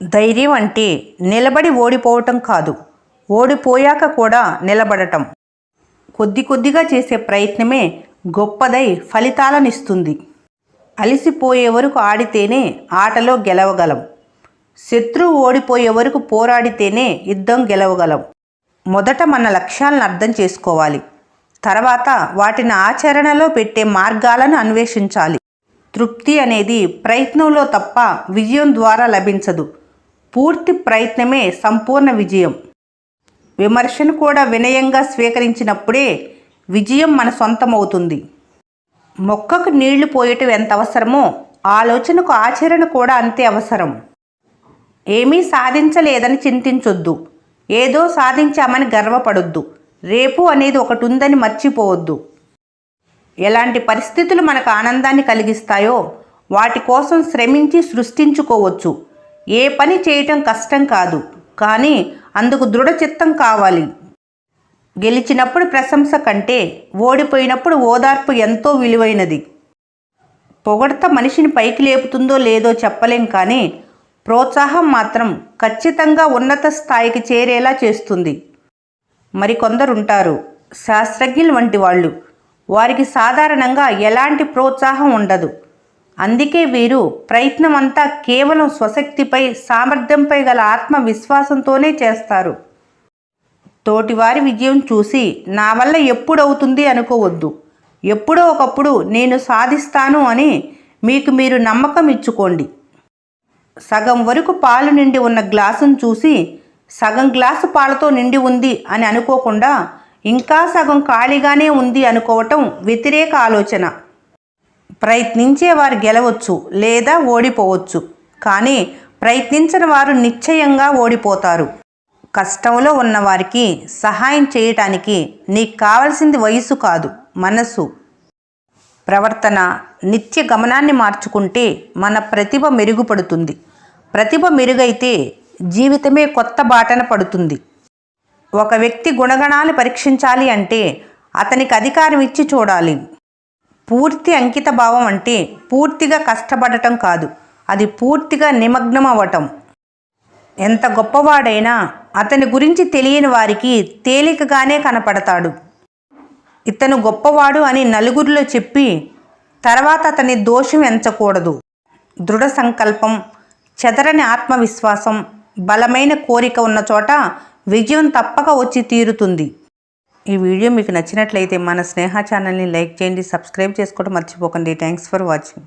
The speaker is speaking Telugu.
ధైర్యం అంటే నిలబడి ఓడిపోవటం కాదు, ఓడిపోయాక కూడా నిలబడటం. కొద్ది కొద్దిగా చేసే ప్రయత్నమే గొప్పదై ఫలితాలనిస్తుంది. అలిసిపోయే వరకు ఆడితేనే ఆటలో గెలవగలం. శత్రువు ఓడిపోయే వరకు పోరాడితేనే యుద్ధం గెలవగలం. మొదట మన లక్ష్యాలను అర్థం చేసుకోవాలి. తర్వాత వాటిని ఆచరణలో పెట్టే మార్గాలను అన్వేషించాలి. తృప్తి అనేది ప్రయత్నంలో తప్ప విజయం ద్వారా లభించదు. పూర్తి ప్రయత్నమే సంపూర్ణ విజయం. విమర్శను కూడా వినయంగా స్వీకరించినప్పుడే విజయం మన సొంతమవుతుంది. మొక్కకు నీళ్లు పోయటం ఎంత అవసరమో ఆలోచనకు ఆచరణ కూడా అంతే అవసరం. ఏమీ సాధించలేదని చింతించొద్దు. ఏదో సాధించామని గర్వపడొద్దు. రేపు అనేది ఒకటి ఉందని మర్చిపోవద్దు. ఎలాంటి పరిస్థితులు మనకు ఆనందాన్ని కలిగిస్తాయో వాటి కోసం శ్రమించి సృష్టించుకోవచ్చు. ఏ పని చేయటం కష్టం కాదు, కానీ అందుకు దృఢచిత్తం కావాలి. గెలిచినప్పుడు ప్రశంస కంటే ఓడిపోయినప్పుడు ఓదార్పు ఎంతో విలువైనది. పొగడ్త మనిషిని పైకి లేపుతుందో లేదో చెప్పలేం, కానీ ప్రోత్సాహం మాత్రం ఖచ్చితంగా ఉన్నత స్థాయికి చేరేలా చేస్తుంది. మరికొందరుంటారు శాస్త్రజ్ఞులు వంటి వాళ్ళు. వారికి సాధారణంగా ఎలాంటి ప్రోత్సాహం ఉండదు. అందుకే వీరు ప్రయత్నం అంతా కేవలం స్వశక్తిపై, సామర్థ్యంపై గల ఆత్మవిశ్వాసంతోనే చేస్తారు. తోటివారి విజయం చూసి నా వల్ల ఎప్పుడవుతుంది అనుకోవద్దు. ఎప్పుడో ఒకప్పుడు నేను సాధిస్తాను అని మీకు మీరు నమ్మకం ఇచ్చుకోండి. సగం వరకు పాలు నిండి ఉన్న గ్లాసును చూసి సగం గ్లాసు పాలతో నిండి ఉంది అని అనుకోకుండా ఇంకా సగం ఖాళీగానే ఉంది అనుకోవటం వ్యతిరేక ఆలోచన. ప్రయత్నించే వారు గెలవచ్చు లేదా ఓడిపోవచ్చు, కానీ ప్రయత్నించని వారు నిశ్చయంగా ఓడిపోతారు. కష్టంలో ఉన్నవారికి సహాయం చేయటానికి నీకు కావలసింది వయసు కాదు, మనసు. ప్రవర్తన, నిత్య గమనాన్ని మార్చుకుంటే మన ప్రతిభ మెరుగుపడుతుంది. ప్రతిభ మెరుగైతే జీవితమే కొత్త బాటన పడుతుంది. ఒక వ్యక్తి గుణగణాలు పరీక్షించాలి అంటే అతనికి అధికారం ఇచ్చి చూడాలి. పూర్తి అంకిత భావం అంటే పూర్తిగా కష్టపడటం కాదు, అది పూర్తిగా నిమగ్నం అవ్వటం. ఎంత గొప్పవాడైనా అతని గురించి తెలియని వారికి తేలికగానే కనపడతాడు. ఇతను గొప్పవాడు అని నలుగురిలో చెప్పి తర్వాత అతని దోషం ఎంచకూడదు. దృఢ సంకల్పం, చెదరని ఆత్మవిశ్వాసం, బలమైన కోరిక ఉన్న చోట విజయం తప్పక వచ్చి తీరుతుంది. ఈ వీడియో మీకు నచ్చినట్లయితే మన స్నేహ ఛానల్ని లైక్ చేయండి, సబ్స్క్రైబ్ చేసుకోవడం మర్చిపోకండి. Thanks for watching.